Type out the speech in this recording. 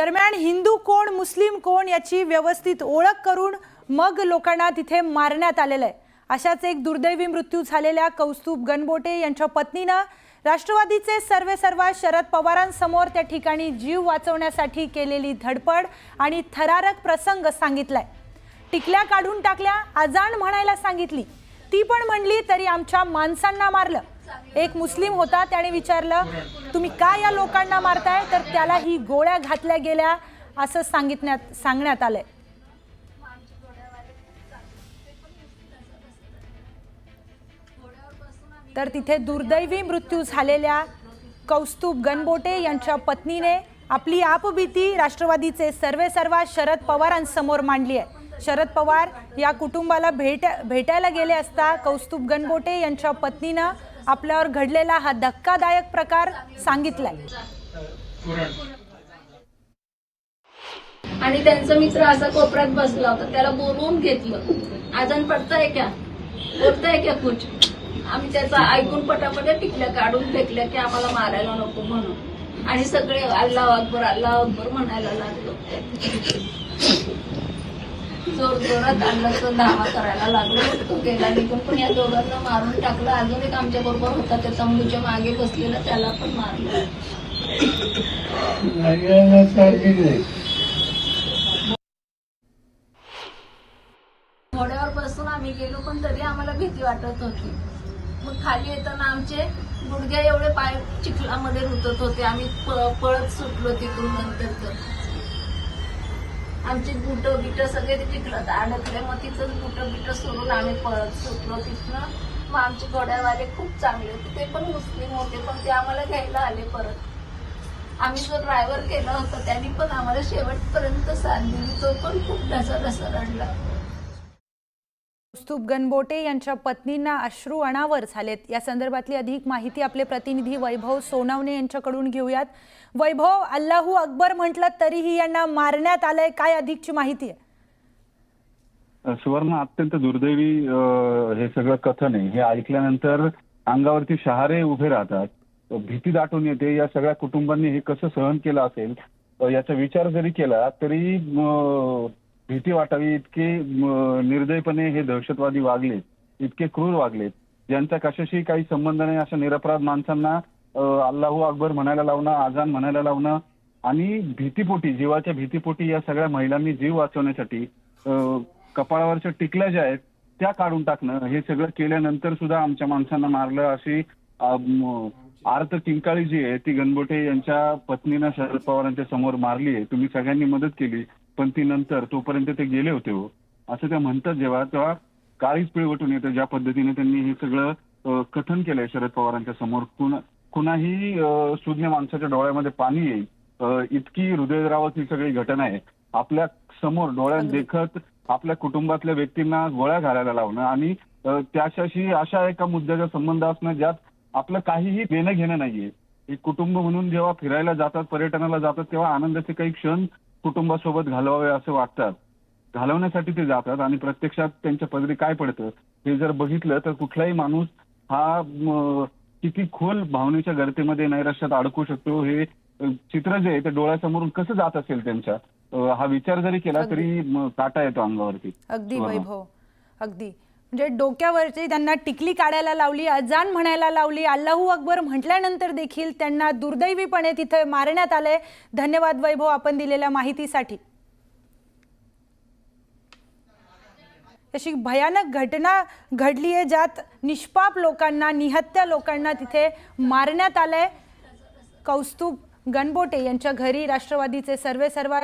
दरम्यान हिंदू कोण मुस्लिम कोण याची व्यवस्थित ओळख करून मग लोकांना तिथे मारण्यात आलेलं आहे। अशाच एक दुर्दैवी मृत्यू झालेल्या कौस्तुभ गणबोटे यांच्या पत्नीने राष्ट्रवादीचे सर्वेसर्वा शरद पवारांसमोर त्या ठिकाणी जीव वाचवण्यासाठी केलेली धडपड आणि थरारक प्रसंग सांगितलाय। टिकल्या काढून टाकल्या, अजान म्हणायला सांगितली, ती पण म्हणली तरी आमच्या माणसांना मारलं। एक मुस्लिम होता, त्याने विचारलं तुम्ही का या लोकांना मारताय, तर त्याला ही गोळ्या घातल्या गेल्या असं सांगण्यात आलंय। तर तिथे दुर्दैवी मृत्यू झालेल्या कौस्तुभ गणबोटे यांच्या पत्नीने आपली आपबीती राष्ट्रवादीचे सर्वेसर्वा शरद पवारांसमोर मांडली आहे। शरद पवार या कुटुंबाला भेटायला गेले असता कौस्तुभ गणबोटे यांच्या पत्नीने आपल्यावर घडलेला हा धक्कादायक प्रकार सांगितलाय। आणि त्यांचा मित्र असा कोपऱ्यात बसला होता, त्याला बोलवून घेतलं। आजान पडताय क्या, बोलताय क्या कुछ? आम्ही त्याचा ऐकून पटापट टिकल्या काढून फेकल्या की आम्हाला मारायला नको म्हणून, आणि सगळे अल्लाह अकबर म्हणायला लागलो। जोर जोरात अल्लाहचा धावा करायला लागलो। तो गेला निघून, पण या दोघांना मारून टाकलं। अजून एक आमच्या बरोबर होता, त्या तंबूच्या मागे बसलेला, त्याला पण मारलं। घोड्यावर बसून आम्ही गेलो, पण तरी आम्हाला भीती वाटत होती। मग खाली येताना आमचे गुडघ्या एवढे पाय चिखलामध्ये रुतत होते। आम्ही पळत सुटलो तिथून। नंतर तर आमचे बुट बिट सगळे चिखलात अडकले। मग तिथं बुट बिट सोडून आम्ही पळत सुटलो तिथनं। मग आमचे घोड्यावाले खूप चांगले होते, ते पण मुस्लिम होते, पण ते आम्हाला घ्यायला आले परत। आम्ही जो ड्रायव्हर केला होता त्यांनी पण आम्हाला शेवटपर्यंत साथ दिली। तो पण खूप ढसा रडला। कौस्तुभ गणबोटे यांच्या पत्नींना अश्रू अनावर झालेत। या संदर्भातली अधिक माहिती आपले प्रतिनिधी वैभव सोनवणे यांच्याकडून घेऊयात। वैभव, अल्लाहू अकबर म्हटलं तरीही यांना मारण्यात आलंय, काय अधिकची माहिती आहे? सुवर्ण, अत्यंत दुर्दैवी हे सगळं कथन आहे। हे ऐकल्यानंतर अंगावरती शहारे उभे राहतात, भीती दाटून येते। या सगळ्या कुटुंबांनी हे कसं सहन केलं असेल याचा विचार जरी केला तरी भीती वाटावी। इतके निर्दयपणे हे दहशतवादी वागले, इतके क्रूर वागले, ज्यांचा कशाशी काही संबंध नाही अशा निरपराध माणसांना अल्लाहू अकबर म्हणायला लावणं, आजान म्हणायला लावणं, आणि भीतीपोटी, जीवाच्या भीतीपोटी या सगळ्या महिलांनी जीव वाचवण्यासाठी कपाळावरच्या टिकल्या ज्या आहेत त्या काढून टाकणं, हे सगळं केल्यानंतर सुद्धा आमच्या माणसांना मारलं, अशी आर्त किंकाळी जी आहे ती गणबोटे यांच्या पत्नीनं शरद पवारांच्या समोर मारली आहे। तुम्ही सगळ्यांनी मदत केली, पण ती नंतर तोपर्यंत ते गेले होते हो, असं त्या म्हणतात जेव्हा, तेव्हा काळीच पिळवटून येतं ज्या पद्धतीने त्यांनी हे सगळं कथन केलंय शरद पवारांच्या समोर। कुणाही सुज्ञ माणसाच्या डोळ्यामध्ये पाणी येईल इतकी हृदयद्रावक ही सगळी घटना आहे। आपल्या समोर डोळ्यात देखत आपल्या कुटुंबातल्या व्यक्तींना गोळ्या घालायला लावणं, आणि त्याच्याशी अशा एका मुद्द्याचा संबंध असणं ज्यात आपलं काहीही देणं घेणं नाहीये। एक कुटुंब म्हणून जेव्हा फिरायला जातात, पर्यटनाला जातात, तेव्हा आनंदाचे काही क्षण कुटुंबासोबत घालवावे असं वाटतात, घालवण्यासाठी ते जातात, आणि प्रत्यक्षात त्यांच्या पदरी काय पडतं हे जर बघितलं तर कुठलाही माणूस हा किती खोल भावनेच्या गर्तेमध्ये नैराश्यात अडकू शकतो हे चित्र जे आहे ते डोळ्यासमोरून कसं जात असेल त्यांच्या, हा विचार जरी केला तरी काटा येतो अंगावरती। अगदी वैभव, अगदी म्हणजे डोक्यावरची त्यांना टिकली काढायला लावली, अजान म्हणायला लावली, अल्लाहू अकबर म्हटल्यानंतर देखील त्यांना दुर्दैवीपणे तिथे मारण्यात आले। धन्यवाद वैभव, आपण दिलेल्या माहितीसाठी। अशी भयानक घटना घडली आहे ज्यात निष्पाप लोकांना, निहत्या लोकांना तिथे मारण्यात आलंय। कौस्तुभ गणबोटे यांच्या घरी राष्ट्रवादीचे सर्वेसर्वा